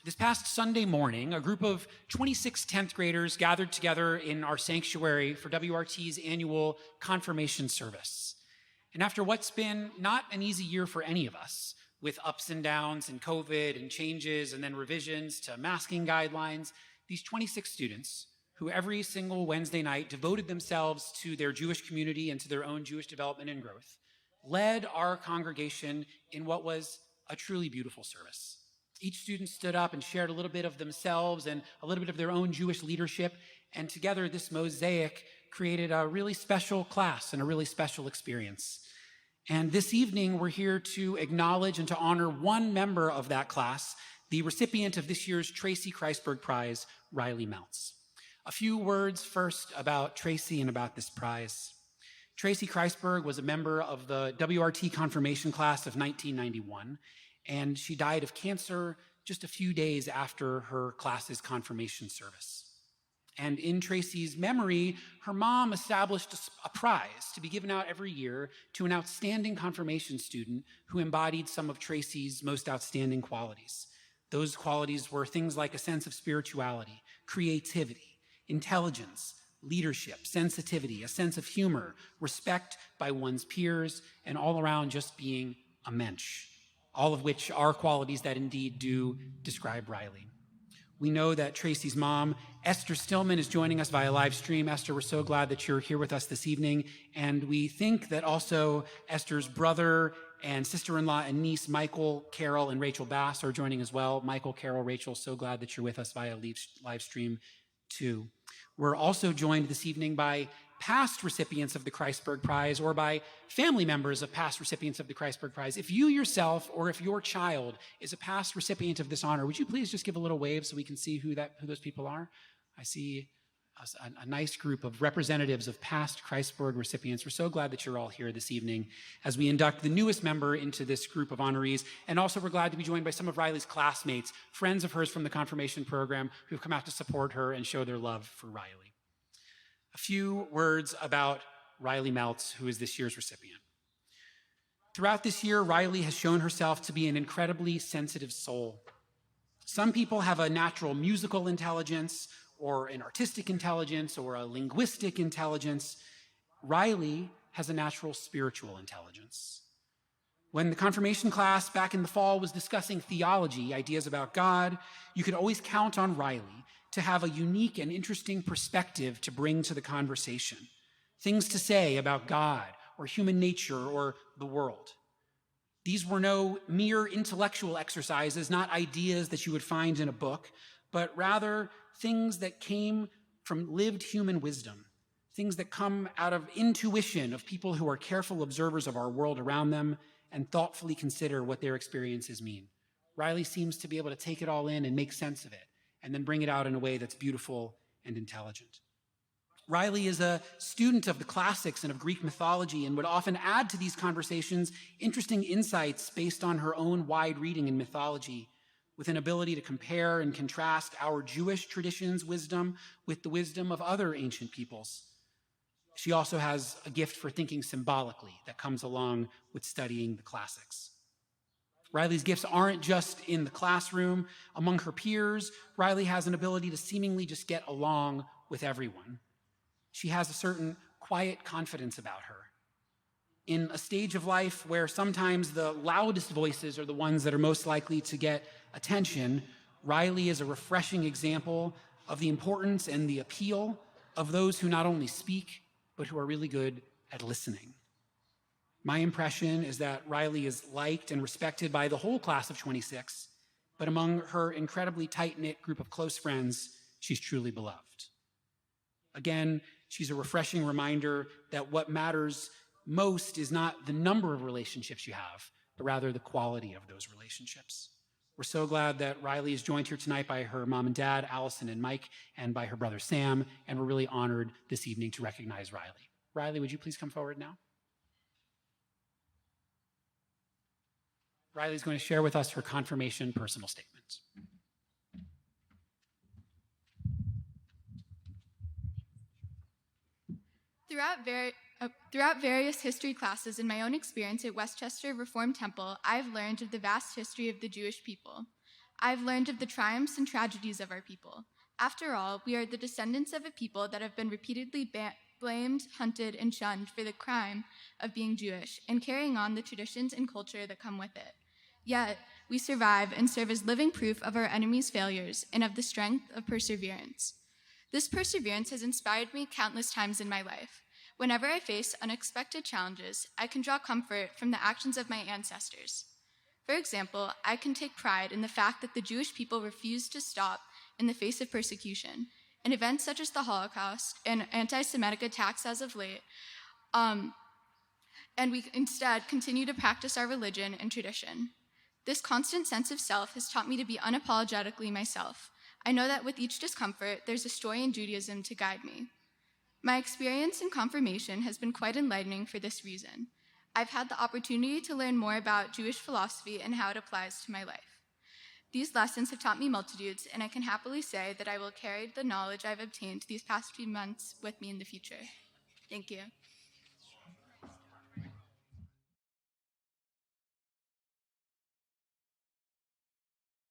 This past Sunday morning, a group of 26 10th graders gathered together in our sanctuary for WRT's annual confirmation service. And after what's been not an easy year for any of us, with ups and downs and COVID and changes and then revisions to masking guidelines, these 26 students, who every single Wednesday night devoted themselves to their Jewish community and to their own Jewish development and growth, led our congregation in what was a truly beautiful service. Each student stood up and shared a little bit of themselves and a little bit of their own Jewish leadership, and together this mosaic created a really special class and a really special experience. And this evening, we're here to acknowledge and to honor one member of that class, the recipient of this year's Tracy Kreisberg Prize, Riley Meltz. A few words first about Tracy and about this prize. Tracy Kreisberg was a member of the WRT confirmation class of 1991, and she died of cancer just a few days after her class's confirmation service. And in Tracy's memory, her mom established a prize to be given out every year to an outstanding confirmation student who embodied some of Tracy's most outstanding qualities. Those qualities were things like a sense of spirituality, creativity, intelligence, leadership, sensitivity, a sense of humor, respect by one's peers, and all around just being a mensch, all of which are qualities that indeed do describe Riley. We know that Tracy's mom, Esther Stillman, is joining us via live stream. Esther, we're so glad that you're here with us this evening. And we think that also Esther's brother and sister-in-law and niece, Michael, Carol, and Rachel Bass are joining as well. Michael, Carol, Rachel, so glad that you're with us via live stream too. We're also joined this evening by past recipients of the Kreisberg Prize or by family members of past recipients of the Kreisberg Prize. If you yourself or if your child is a past recipient of this honor, would you please just give a little wave so we can see who those people are? I see a nice group of representatives of past Kreisberg recipients. We're so glad that you're all here this evening as we induct the newest member into this group of honorees. And also we're glad to be joined by some of Riley's classmates, friends of hers from the confirmation program who've come out to support her and show their love for Riley. A few words about Riley Meltz, who is this year's recipient. Throughout this year, Riley has shown herself to be an incredibly sensitive soul. Some people have a natural musical intelligence or an artistic intelligence or a linguistic intelligence. Riley has a natural spiritual intelligence. When the confirmation class back in the fall was discussing theology, ideas about God, you could always count on Riley to have a unique and interesting perspective to bring to the conversation, things to say about God or human nature or the world. These were no mere intellectual exercises, not ideas that you would find in a book, but rather things that came from lived human wisdom, things that come out of intuition of people who are careful observers of our world around them and thoughtfully consider what their experiences mean. Riley seems to be able to take it all in and make sense of it, and then bring it out in a way that's beautiful and intelligent. Riley is a student of the classics and of Greek mythology and would often add to these conversations interesting insights based on her own wide reading in mythology, with an ability to compare and contrast our Jewish tradition's wisdom with the wisdom of other ancient peoples. She also has a gift for thinking symbolically that comes along with studying the classics. Riley's gifts aren't just in the classroom. Among her peers, Riley has an ability to seemingly just get along with everyone. She has a certain quiet confidence about her. In a stage of life where sometimes the loudest voices are the ones that are most likely to get attention, Riley is a refreshing example of the importance and the appeal of those who not only speak, but who are really good at listening. My impression is that Riley is liked and respected by the whole class of 26, but among her incredibly tight-knit group of close friends, she's truly beloved. Again, she's a refreshing reminder that what matters most is not the number of relationships you have, but rather the quality of those relationships. We're so glad that Riley is joined here tonight by her mom and dad, Allison and Mike, and by her brother Sam, and we're really honored this evening to recognize Riley. Riley, would you please come forward now? Riley's going to share with us her confirmation personal statement. Throughout various history classes and my own experience at Westchester Reformed Temple, I've learned of the vast history of the Jewish people. I've learned of the triumphs and tragedies of our people. After all, we are the descendants of a people that have been repeatedly blamed, hunted, and shunned for the crime of being Jewish and carrying on the traditions and culture that come with it. Yet, we survive and serve as living proof of our enemies' failures and of the strength of perseverance. This perseverance has inspired me countless times in my life. Whenever I face unexpected challenges, I can draw comfort from the actions of my ancestors. For example, I can take pride in the fact that the Jewish people refused to stop in the face of persecution, and events such as the Holocaust and anti-Semitic attacks as of late, and we instead continue to practice our religion and tradition. This constant sense of self has taught me to be unapologetically myself. I know that with each discomfort, there's a story in Judaism to guide me. My experience in confirmation has been quite enlightening for this reason. I've had the opportunity to learn more about Jewish philosophy and how it applies to my life. These lessons have taught me multitudes, and I can happily say that I will carry the knowledge I've obtained these past few months with me in the future. Thank you.